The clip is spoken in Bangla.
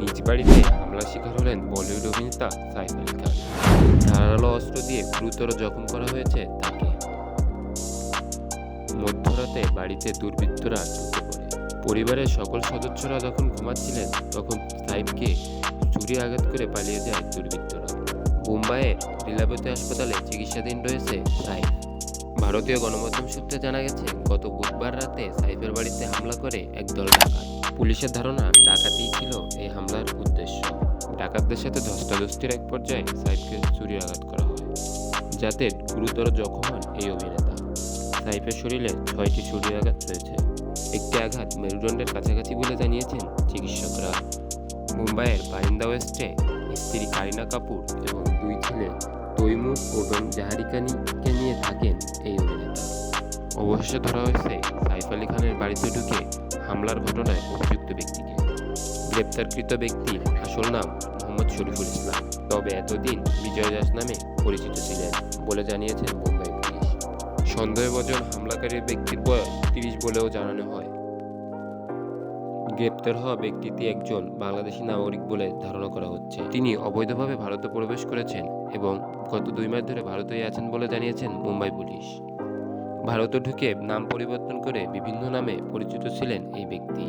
নিজ বাড়িতে হামলার শিকার হলেন বলিউড অভিনেতা সাইফ আলী খান। ধারালো অস্ত্র দিয়ে গুরুতর জখম করা হয়েছে তাকে। মধ্যরাতে বাড়িতে দুর্বৃত্তরা ঢুকে পড়ে। পরিবারের সকল সদস্যরা যখন ঘুমাচ্ছিলেন তখন সাইফকে ছুরি আঘাত করে পালিয়ে যায় দুর্বৃত্তরা। মুম্বাইয়ের লীলাবতী হাসপাতালে চিকিৎসাধীন রয়েছে সাইফ। ভারতীয় গণমাধ্যম সূত্রে জানা গেছে, গত বুধবার রাতে সাইফের বাড়িতে হামলা করে একদল ডাকাত। পুলিশের ধারণা ডাকাতিই ছিল এই হামলার উদ্দেশ্য। ডাকাতদের সাথে ধস্তাধস্তির এক পর্যায়ে সাইফকে ছুরির আঘাত করা হয়, যাতে গুরুতর জখম হন এই অভিনেতা। সাইফের শরীরে 6টি ছুরির আঘাত রয়েছে। একটি আঘাত মেরুদণ্ডের কাছাকাছি বলে জানিয়েছেন চিকিৎসকরা। মুম্বাইয়ের বারিন্দা ওয়েস্টে স্ত্রী কারিনা কাপুর এবং 2 ছেলে তৈমুর এবং জাহারিকানিকে নিয়ে থাকেন এই অভিনেতা। অবশেষে ধরা হয়েছে সাইফ আলী খানের বাড়িতে ঢুকে হামলার ঘটনায় অভিযুক্ত ব্যক্তিকে। গ্রেপ্তারকৃত ব্যক্তির আসল নাম মোহাম্মদ শরীফুল ইসলাম, তবে এতদিন বিজয় দাস নামে পরিচিত ছিলেন বলে জানিয়েছেন মুম্বাই পুলিশ। সন্দেহভাজন হামলাকারীর ব্যক্তির বয়স 30 বলেও জানানো হয়। গ্রেপ্তার হওয়া ব্যক্তিটি একজন বাংলাদেশি নাগরিক বলে ধারণা করা হচ্ছে। তিনি অবৈধভাবে ভারতে প্রবেশ করেছেন এবং গত 2 মাস ধরে ভারতেই আছেন বলে জানিয়েছেন মুম্বাই পুলিশ। ভারতে ঢুকে নাম পরিবর্তন করে বিভিন্ন নামে পরিচিত ছিলেন এই ব্যক্তি।